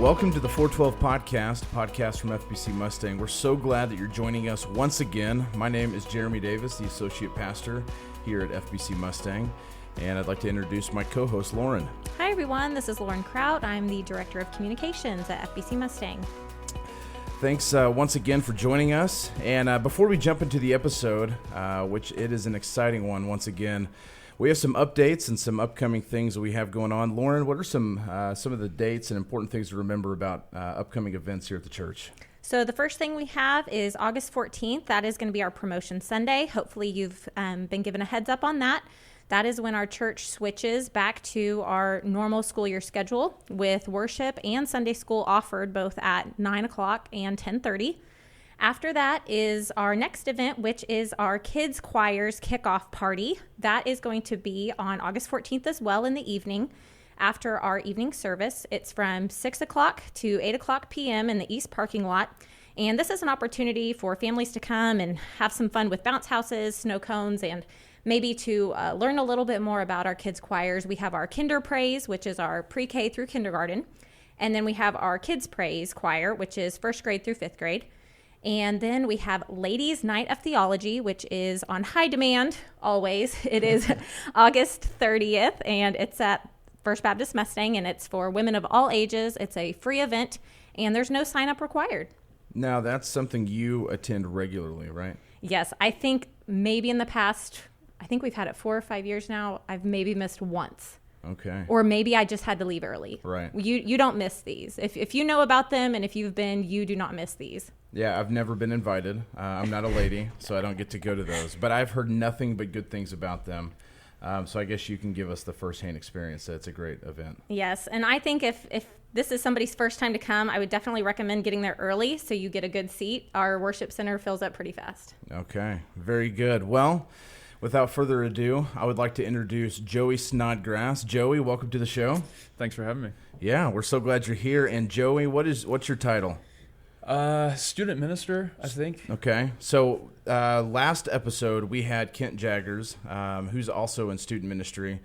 Welcome to the 412 podcast from FBC Mustang. We're so glad that you're joining us once again. My name is Jeremy Davis, the Associate Pastor here at FBC Mustang, and I'd like to introduce my co-host, Lauren. Hi, everyone. This is Lauren Kraut. I'm the Director of Communications at FBC Mustang. Thanks once again for joining us. And before we jump into the episode, which it is an exciting one once again, we have some updates and some upcoming things that we have going on. Lauren, what are some of the dates and important things to remember about upcoming events here at the church? So the first thing we have is August 14th. That is going to be our promotion Sunday. Hopefully you've been given a heads up on that. That is when our church switches back to our normal school year schedule with worship and Sunday school offered both at 9 o'clock and 10:30. After that is our next event, which is our Kids Choir's Kickoff Party. That is going to be on August 14th as well in the evening after our evening service. It's from 6 o'clock to 8 o'clock p.m. in the East parking lot. And this is an opportunity for families to come and have some fun with bounce houses, snow cones, and maybe to learn a little bit more about our kids' choirs. We have our Kinder Praise, which is our pre-K through kindergarten. And then we have our Kids Praise Choir, which is first grade through fifth grade. And then we have Ladies' Night of Theology, which is on high demand always. It is August 30th, and it's at First Baptist Mustang, and it's for women of all ages. It's a free event, and there's no sign-up required. Now, that's something you attend regularly, right? Yes, I think maybe in the past, I think we've had it 4 or 5 years now. I've maybe missed once. Okay. Or maybe I just had to leave early. Right. You don't miss these. If you know about them and if you've been, you do not miss these. Yeah, I've never been invited. I'm not a lady, so I don't get to go to those. But I've heard nothing but good things about them. So I guess you can give us the firsthand experience. It's a great event. Yes, and I think if this is somebody's first time to come, I would definitely recommend getting there early so you get a good seat. Our worship center fills up pretty fast. Okay, very good. Well, without further ado, I would like to introduce Joey Snodgrass. Joey, welcome to the show. Thanks for having me. Yeah, we're so glad you're here. And Joey, what's your title? Student minister, I think. Okay. So last episode we had Kent Jaggers, who's also in student ministry,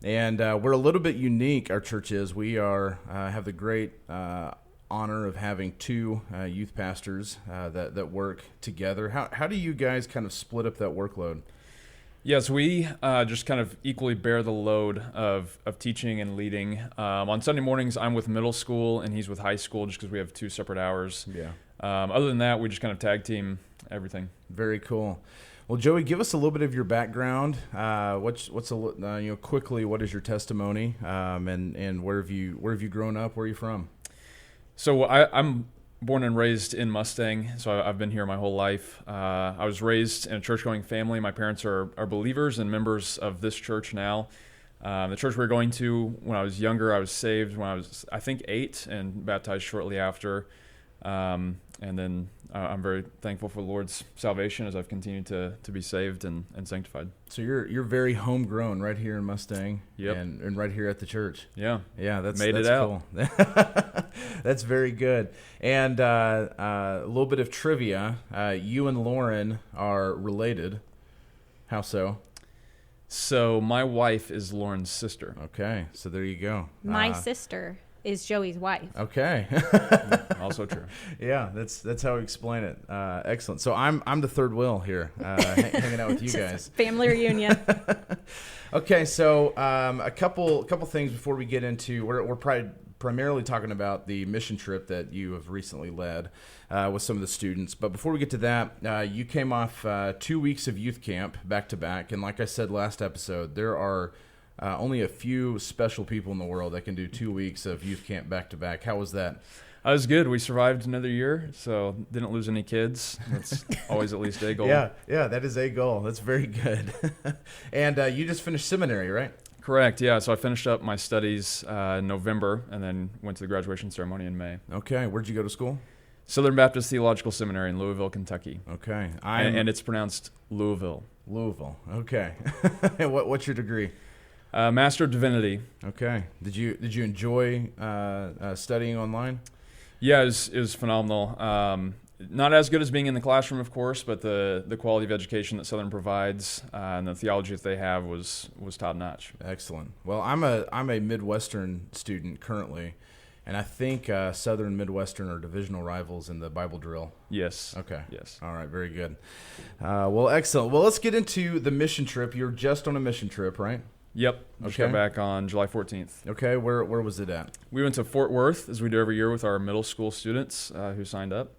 and we're a little bit unique. Our church is. We have the great honor of having two youth pastors that work together. How do you guys kind of split up that workload? Yes, we just kind of equally bear the load of teaching and leading. On Sunday mornings, I'm with middle school, and he's with high school just because we have 2 separate hours. Yeah. Other than that, we just kind of tag team everything. Very cool. Well, Joey, give us a little bit of your background. Quickly, what is your testimony, and where have you grown up? Where are you from? So I'm born and raised in Mustang, so I've been here my whole life. I was raised in a church-going family. My parents are believers and members of this church now. The church we were going to when I was younger, I was saved when I was, I think, 8 and baptized shortly after. And then I'm very thankful for the Lord's salvation as I've continued to be saved and sanctified. So you're very homegrown right here in Mustang. Yep. and right here at the church. Yeah. That's Made it cool. That's very good. And a little bit of trivia. You and Lauren are related. How so? So my wife is Lauren's sister. Okay, so there you go. My sister is Joey's wife. Okay. Also true. Yeah, that's how we explain it. Excellent. So I'm the third wheel here, hanging out with you guys. Family reunion. Okay, so a couple things before we get into we're primarily talking about the mission trip that you have recently led with some of the students. But before we get to that, you came off 2 weeks of youth camp back to back, and like I said last episode, there are only a few special people in the world that can do 2 weeks of youth camp back to back. How was that? That was good. We survived another year, so didn't lose any kids. That's always at least a goal. Yeah, that is a goal. That's very good. And you just finished seminary, right? Correct, yeah. So I finished up my studies in November and then went to the graduation ceremony in May. Okay. Where'd you go to school? Southern Baptist Theological Seminary in Louisville, Kentucky. Okay. And it's pronounced Louisville. Louisville. Okay. What's your degree? Master of Divinity. Okay. Did you enjoy studying online? Yeah, it was phenomenal. Not as good as being in the classroom, of course, but the quality of education that Southern provides and the theology that they have was top notch. Excellent. Well, I'm a Midwestern student currently, And I think Southern Midwestern are divisional rivals in the Bible drill. Yes. Okay. Yes. All right. Very good. Well, excellent. Well, let's get into the mission trip. You're just on a mission trip, right? Yep. Just got back on July 14th. Okay. Where was it at? We went to Fort Worth, as we do every year with our middle school students who signed up.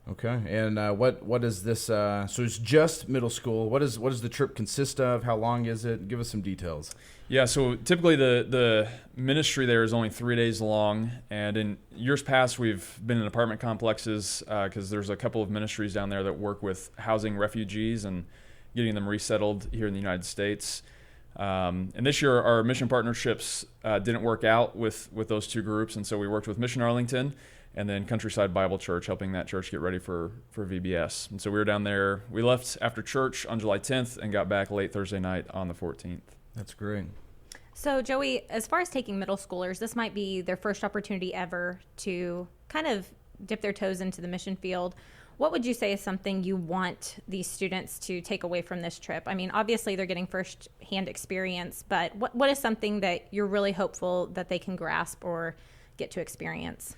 Okay. And what is this? So it's just middle school. What does the trip consist of? How long is it? Give us some details. Yeah, so typically the ministry there is only 3 days long, and in years past we've been in apartment complexes because there's a couple of ministries down there that work with housing refugees and getting them resettled here in the United States. And this year our mission partnerships didn't work out with those two groups, and so we worked with Mission Arlington and then Countryside Bible Church, helping that church get ready for VBS. And so we were down there. We left after church on July 10th and got back late Thursday night on the 14th. That's great. So, Joey, as far as taking middle schoolers, this might be their first opportunity ever to kind of dip their toes into the mission field. What would you say is something you want these students to take away from this trip? I mean, obviously they're getting first-hand experience, but what is something that you're really hopeful that they can grasp or get to experience?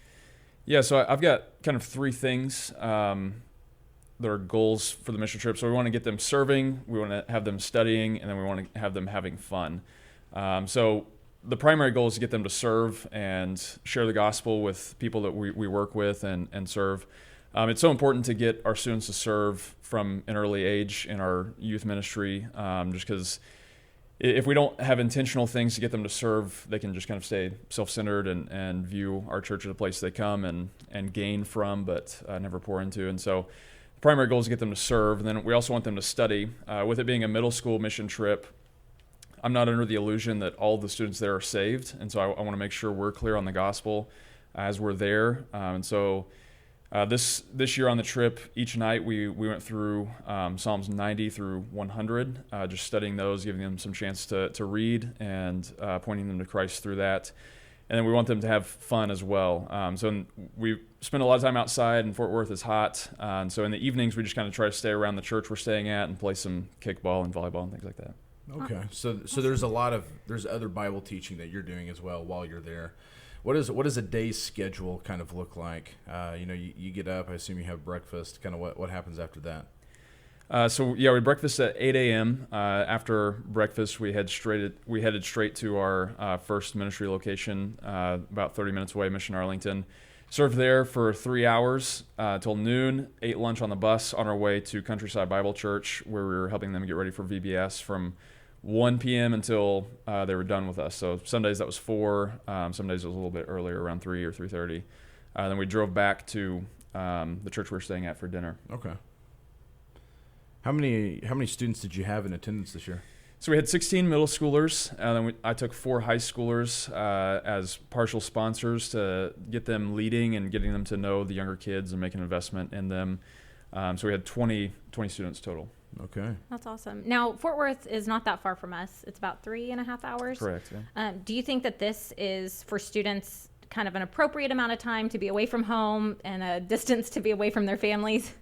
Yeah, so I've got kind of three things that are goals for the mission trip. So we want to get them serving, we want to have them studying, and then we want to have them having fun. So the primary goal is to get them to serve and share the gospel with people that we work with and serve. It's so important to get our students to serve from an early age in our youth ministry, just because if we don't have intentional things to get them to serve, they can just kind of stay self-centered and view our church as a place they come and gain from, but never pour into. And so the primary goal is to get them to serve. And then we also want them to study. With it being a middle school mission trip, I'm not under the illusion that all the students there are saved. And so I want to make sure we're clear on the gospel as we're there. And so this year on the trip, each night we went through Psalms 90 through 100, just studying those, giving them some chance to read and pointing them to Christ through that. And then we want them to have fun as well. So we spend a lot of time outside, and Fort Worth is hot. And so in the evenings, we just kind of try to stay around the church we're staying at and play some kickball and volleyball and things like that. Okay, so there's there's other Bible teaching that you're doing as well while you're there. What does a day's schedule kind of look like? You get up. I assume you have breakfast. Kind of what happens after that? So we breakfast at 8 a.m. After breakfast, we headed straight to our first ministry location, about 30 minutes away, Mission Arlington. Served there for 3 hours till noon. Ate lunch on the bus on our way to Countryside Bible Church, where we were helping them get ready for VBS from 1 p.m. until they were done with us. So some days that was 4. Some days it was a little bit earlier, around 3 or 3:30. Then we drove back to the church we were staying at for dinner. Okay. How many students did you have in attendance this year? So we had 16 middle schoolers, and then I took 4 high schoolers as partial sponsors to get them leading and getting them to know the younger kids and make an investment in them. So we had 20 students total. Okay. That's awesome. Now, Fort Worth is not that far from us. It's about 3.5 hours. Correct, yeah. Do you think that this is, for students, kind of an appropriate amount of time to be away from home and a distance to be away from their families?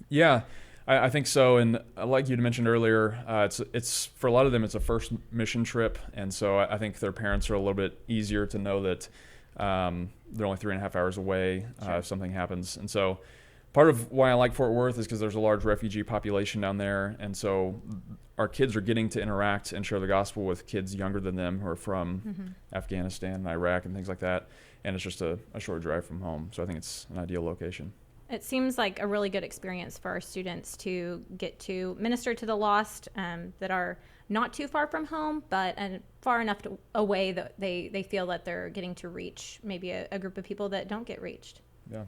Yeah. I think so, and like you mentioned earlier, it's for a lot of them it's a first mission trip, and so I think their parents are a little bit easier to know that they're only 3.5 hours away if something happens. And so part of why I like Fort Worth is because there's a large refugee population down there, and so our kids are getting to interact and share the gospel with kids younger than them who are from Afghanistan and Iraq and things like that, and it's just a short drive from home, so I think it's an ideal location. It seems like a really good experience for our students to get to minister to the lost that are not too far from home, but far enough away that they feel that they're getting to reach maybe a group of people that don't get reached. Yeah,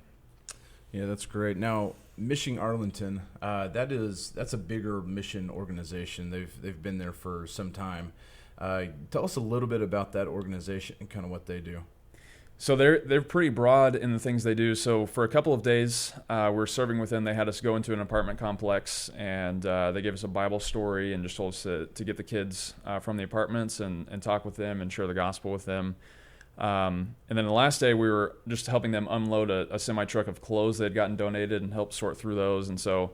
that's great. Now, Mission Arlington, that's a bigger mission organization. They've been there for some time. Tell us a little bit about that organization and kind of what they do. So they're pretty broad in the things they do. So for a couple of days, we're serving with them. They had us go into an apartment complex, and they gave us a Bible story and just told us to get the kids from the apartments and talk with them and share the gospel with them. And then the last day, we were just helping them unload a semi-truck of clothes they had gotten donated and help sort through those. And so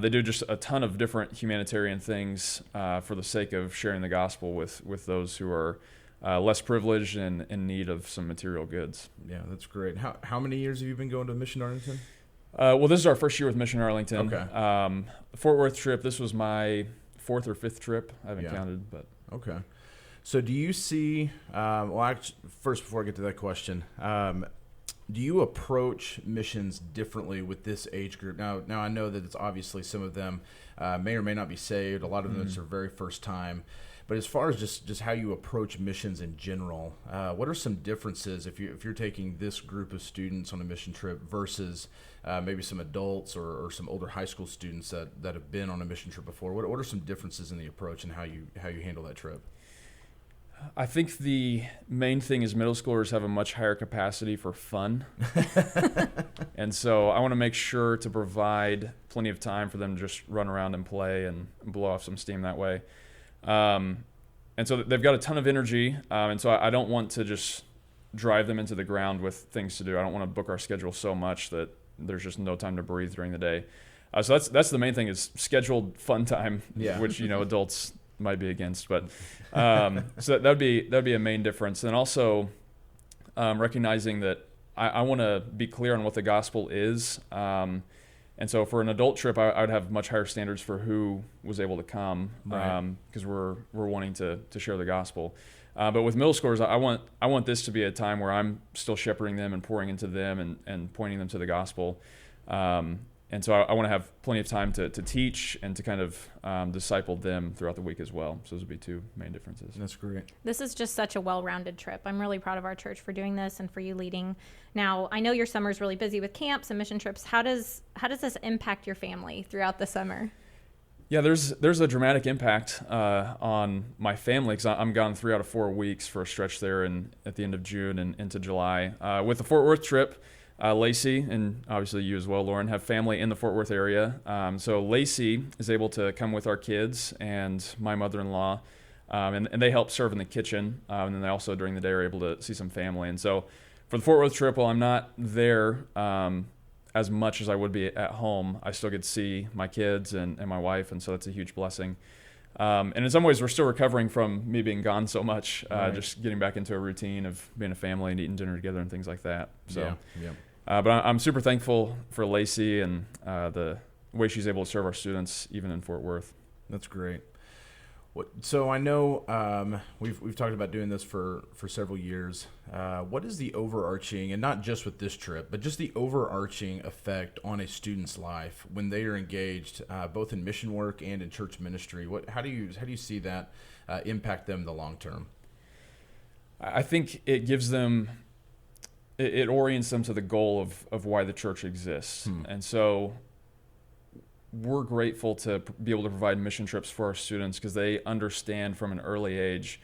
they do just a ton of different humanitarian things for the sake of sharing the gospel with those who are less privileged and in need of some material goods. Yeah, that's great. How many years have you been going to Mission Arlington? Well, this is our first year with Mission Arlington. Okay. Fort Worth trip, this was my 4th or 5th trip. I haven't Yeah. counted, but. Okay. So do you see, first before I get to that question, do you approach missions differently with this age group? Now I know that it's obviously some of them may or may not be saved. A lot of them it's their very first time. But as far as just how you approach missions in general, what are some differences if you're taking this group of students on a mission trip versus maybe some adults or some older high school students that have been on a mission trip before? What are some differences in the approach and how you handle that trip? I think the main thing is middle schoolers have a much higher capacity for fun. And so I want to make sure to provide plenty of time for them to just run around and play and blow off some steam that way. And so they've got a ton of energy, and so I don't want to just drive them into the ground with things to do. I don't want to book our schedule so much that there's just no time to breathe during the day. So that's the main thing is scheduled fun time, which adults might be against, but so that'd be a main difference. And also recognizing that I want to be clear on what the gospel is. And so for an adult trip, I would have much higher standards for who was able to come, because we're wanting to share the gospel. But with middle schoolers, I want this to be a time where I'm still shepherding them and pouring into them and pointing them to the gospel. And so I want to have plenty of time to teach and to kind of disciple them throughout the week as well. So those would be two main differences. That's great. This is just such a well-rounded trip. I'm really proud of our church for doing this and for you leading. Now, I know your summer is really busy with camps and mission trips. How does this impact your family throughout the summer? Yeah, there's a dramatic impact on my family because I'm gone 3 out of 4 weeks for a stretch there at the end of June and into July. With the Fort Worth trip, Lacey, and obviously you as well, Lauren, have family in the Fort Worth area. So Lacey is able to come with our kids and my mother-in-law, and they help serve in the kitchen. And then they also, during the day, are able to see some family. And so for the Fort Worth trip, while I'm not there as much as I would be at home, I still get to see my kids and my wife, and so that's a huge blessing. And in some ways, we're still recovering from me being gone so much, just getting back into a routine of being a family and eating dinner together and things like that. So, but I'm super thankful for Lacey and the way she's able to serve our students, even in Fort Worth. That's great. So I know we've talked about doing this for several years. What is the overarching, and not just with this trip, but just the overarching effect on a student's life when they are engaged both in mission work and in church ministry? How do you see that impact them in the long term? I think it gives them, it orients them to the goal of why the church exists, and so we're grateful to be able to provide mission trips for our students because they understand from an early age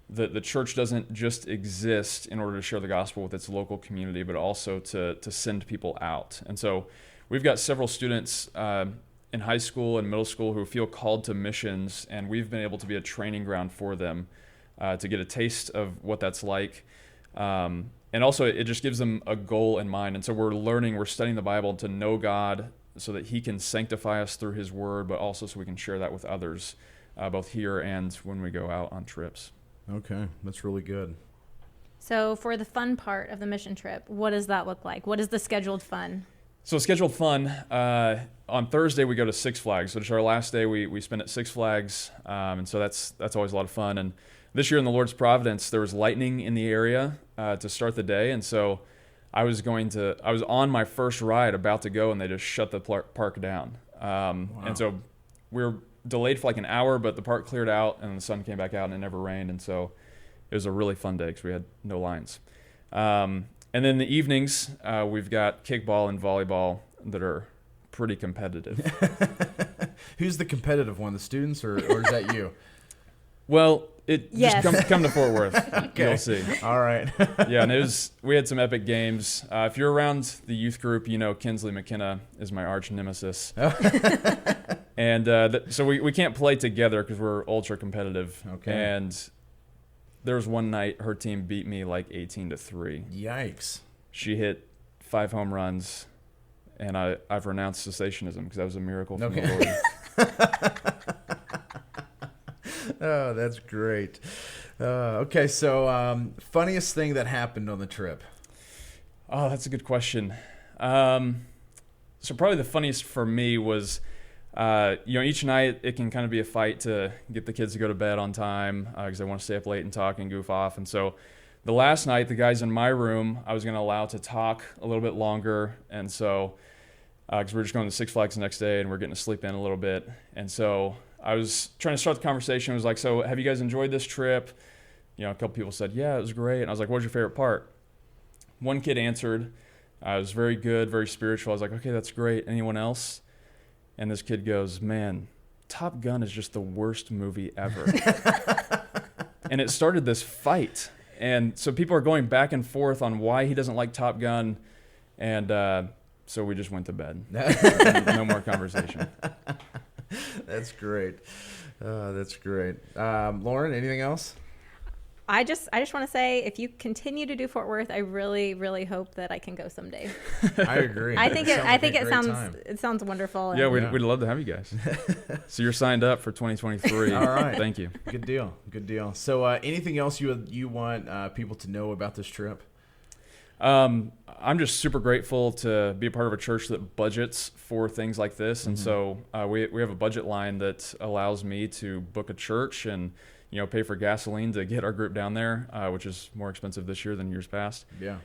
that the church doesn't just exist in order to share the gospel with its local community, but also to send people out. And so we've got several students in high school and middle school who feel called to missions, and we've been able to be a training ground for them to get a taste of what that's like. And also it just gives them a goal in mind. And so we're studying the Bible to know God so that he can sanctify us through his word, but also so we can share that with others, both here and when we go out on trips. Okay, that's really good. So for the fun part of the mission trip, what does that look like? What is the scheduled fun? So scheduled fun, on Thursday we go to Six Flags, which is our last day we spend at Six Flags, and so that's always a lot of fun. And this year in the Lord's providence, there was lightning in the area to start the day, and so I was on my first ride about to go, and they just shut the park down. Wow. And so we were delayed for like an hour, but the park cleared out and the sun came back out and it never rained. And so it was a really fun day because we had no lines. And then in the evenings, we've got kickball and volleyball that are pretty competitive. Who's the competitive one, the students or is that you? Well, just come to Fort Worth. Okay. You'll see. All right. Yeah, and we had some epic games. If you're around the youth group, you know Kinsley McKenna is my arch nemesis. And so we can't play together because we're ultra competitive. Okay. And there was one night her team beat me like 18-3. Yikes. She hit 5 home runs, and I've renounced cessationism because that was a miracle from the Lord. Oh, that's great. Okay, so funniest thing that happened on the trip? Oh, that's a good question. So probably the funniest for me was, each night it can kind of be a fight to get the kids to go to bed on time because they want to stay up late and talk and goof off. And so the last night, the guys in my room, I was going to allow to talk a little bit longer. And so, because we were just going to Six Flags the next day and we're getting to sleep in a little bit. And so I was trying to start the conversation. I was like, so have you guys enjoyed this trip? A couple people said, yeah, it was great. And I was like, what was your favorite part? One kid answered, it was very good, very spiritual. I was like, okay, that's great. Anyone else? And this kid goes, man, Top Gun is just the worst movie ever. And it started this fight. And so people are going back and forth on why he doesn't like Top Gun. And so we just went to bed. No more conversation. That's great. That's great. Lauren, anything else? I just want to say, if you continue to do Fort Worth, I really, really hope that I can go someday. I agree. I think it sounds wonderful. Yeah, we'd love to have you guys. So you're signed up for 2023. All right. Thank you. Good deal. So anything else you want people to know about this trip? I'm just super grateful to be a part of a church that budgets for things like this. And so we have a budget line that allows me to book a church and pay for gasoline to get our group down there, which is more expensive this year than years past. Yeah.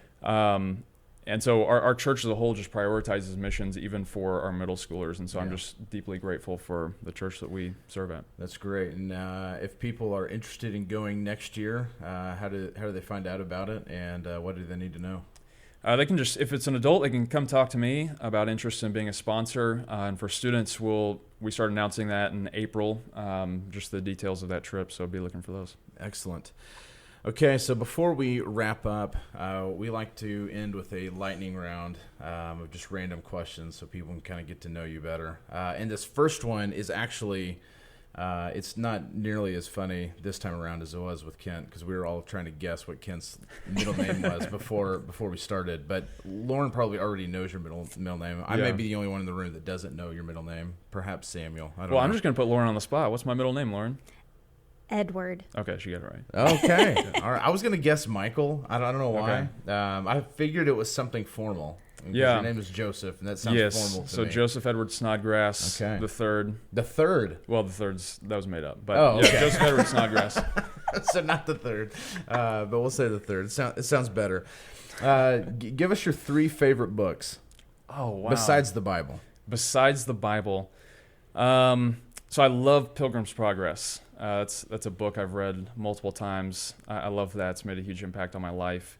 And so our church as a whole just prioritizes missions even for our middle schoolers. And so I'm just deeply grateful for the church that we serve at. That's great. And if people are interested in going next year, how do they find out about it, and what do they need to know? They can just, if it's an adult, they can come talk to me about interest in being a sponsor. And for students, we start announcing that in April, just the details of that trip. So be looking for those. Excellent. Okay, so before we wrap up, we like to end with a lightning round of just random questions so people can kind of get to know you better. And this first one is actually, it's not nearly as funny this time around as it was with Kent, because we were all trying to guess what Kent's middle name was before we started. But Lauren probably already knows your middle name. I may be the only one in the room that doesn't know your middle name. Perhaps Samuel. I don't know. I'm just going to put Lauren on the spot. What's my middle name, Lauren? Edward. Okay, she got it right. Okay. All right. I was going to guess Michael. I don't know why. Okay. I figured it was something formal. Yeah. Your name is Joseph, and that sounds formal to me. So Joseph Edward Snodgrass, the third. The third? Well, the third's, that was made up. But Joseph Edward Snodgrass. So not the third, but we'll say the third. It sounds better. Give us your 3 favorite books. Oh, wow. Besides the Bible. Besides the Bible. So I love Pilgrim's Progress. That's a book I've read multiple times. I love that. It's made a huge impact on my life.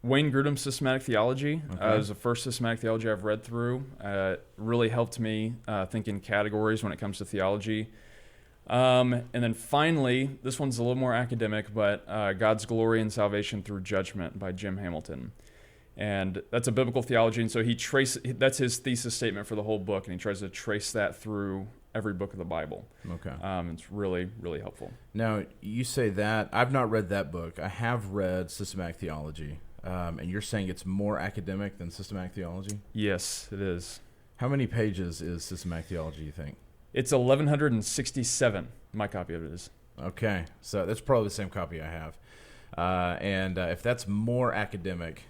Wayne Grudem's Systematic Theology is the first systematic theology I've read through. It really helped me think in categories when it comes to theology. And then finally, this one's a little more academic, but God's Glory and Salvation Through Judgment by Jim Hamilton. And that's a biblical theology, and so that's his thesis statement for the whole book, and he tries to trace that through every book of the Bible. Okay. It's really, really helpful. Now, you say that. I've not read that book. I have read Systematic Theology. And you're saying it's more academic than systematic theology? Yes, it is. How many pages is systematic theology, you think? It's 1,167. My copy of it is. Okay, so that's probably the same copy I have. And if that's more academic,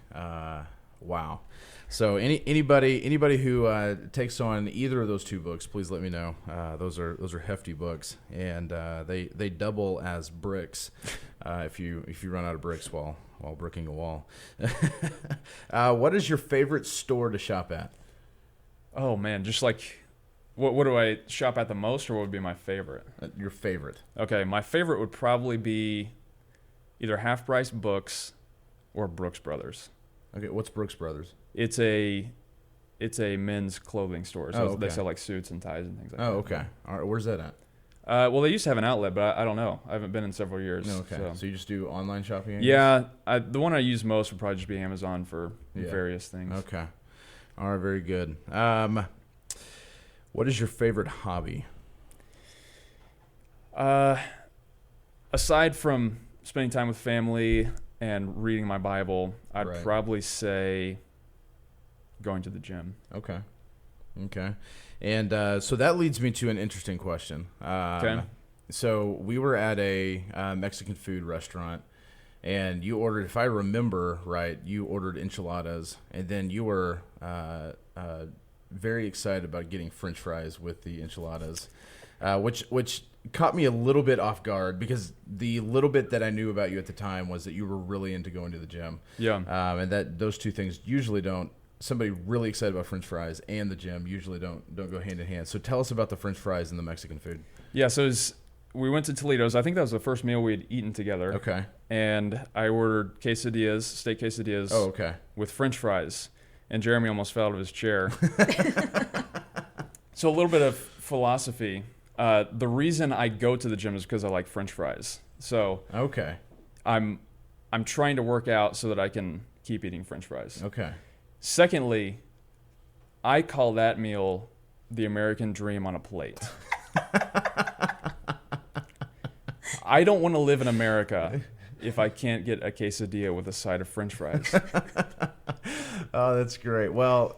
wow. So anybody who takes on either of those 2 books, please let me know. Those are hefty books, and they double as bricks if you run out of bricks while bricking a wall. What is your favorite store to shop at? Oh man, just like what do I shop at the most, or what would be my favorite? Your favorite. Okay, my favorite would probably be either Half Price Books or Brooks Brothers. Okay, what's Brooks Brothers? It's a men's clothing store. So they sell like suits and ties and things like that. Oh, okay. All right, where's that at? Well, they used to have an outlet, but I don't know. I haven't been in several years. Okay. So you just do online shopping? I guess? The one I use most would probably just be Amazon for various things. Okay. All right, very good. What is your favorite hobby? Aside from spending time with family and reading my Bible, I'd probably say going to the gym. Okay. And so that leads me to an interesting question. So we were at a Mexican food restaurant, and you ordered, if I remember right, you ordered enchiladas, and then you were very excited about getting French fries with the enchiladas, which caught me a little bit off guard, because the little bit that I knew about you at the time was that you were really into going to the gym. Yeah. And that those two things usually don't. Somebody really excited about French fries and the gym usually don't go hand in hand. So tell us about the French fries and the Mexican food. Yeah. So we went to Toledo's. I think that was the first meal we had eaten together. Okay. And I ordered quesadillas, steak quesadillas. Oh, okay. With French fries. And Jeremy almost fell out of his chair. So a little bit of philosophy. The reason I go to the gym is because I like French fries. So okay, I'm trying to work out so that I can keep eating French fries. Okay. Secondly, I call that meal the American dream on a plate. I don't want to live in America if I can't get a quesadilla with a side of French fries. Oh, that's great. Well,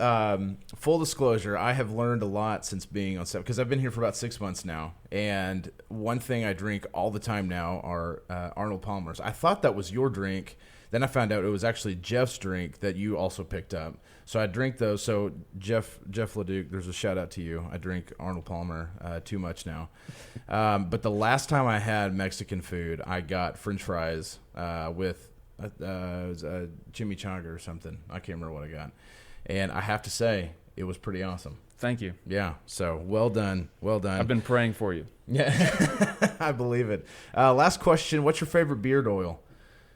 full disclosure, I have learned a lot since being on set, because I've been here for about 6 months now. And one thing I drink all the time now are Arnold Palmer's. I thought that was your drink. Then I found out it was actually Jeff's drink that you also picked up. So I drink those. So Jeff LeDuc, there's a shout out to you. I drink Arnold Palmer too much now. But the last time I had Mexican food, I got French fries with it was a chimichanga or something. I can't remember what I got. And I have to say, it was pretty awesome. Thank you. Yeah. So well done. Well done. I've been praying for you. Yeah. I believe it. Last question. What's your favorite beard oil?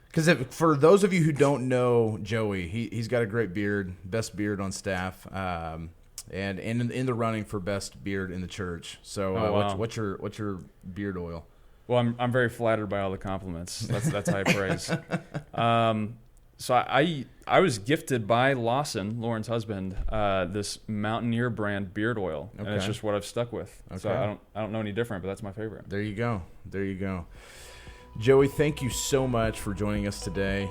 Because for those of you who don't know Joey, he's got a great beard, best beard on staff, and in the running for best beard in the church. So wow. what's your beard oil? Well, I'm very flattered by all the compliments. That's high praise. So I was gifted by Lawson, Lauren's husband, this Mountaineer brand beard oil, and it's just what I've stuck with. Okay. So I don't know any different, but that's my favorite. There you go. Joey, thank you so much for joining us today.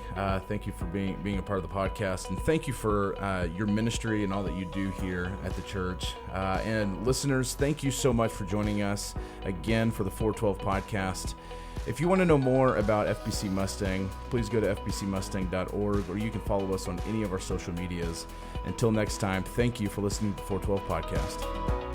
Thank you for being a part of the podcast, and thank you for your ministry and all that you do here at the church. And listeners, thank you so much for joining us again for the 412 podcast. If you want to know more about FBC Mustang, please go to fbcmustang.org, or you can follow us on any of our social medias. Until next time, thank you for listening to the 412 podcast.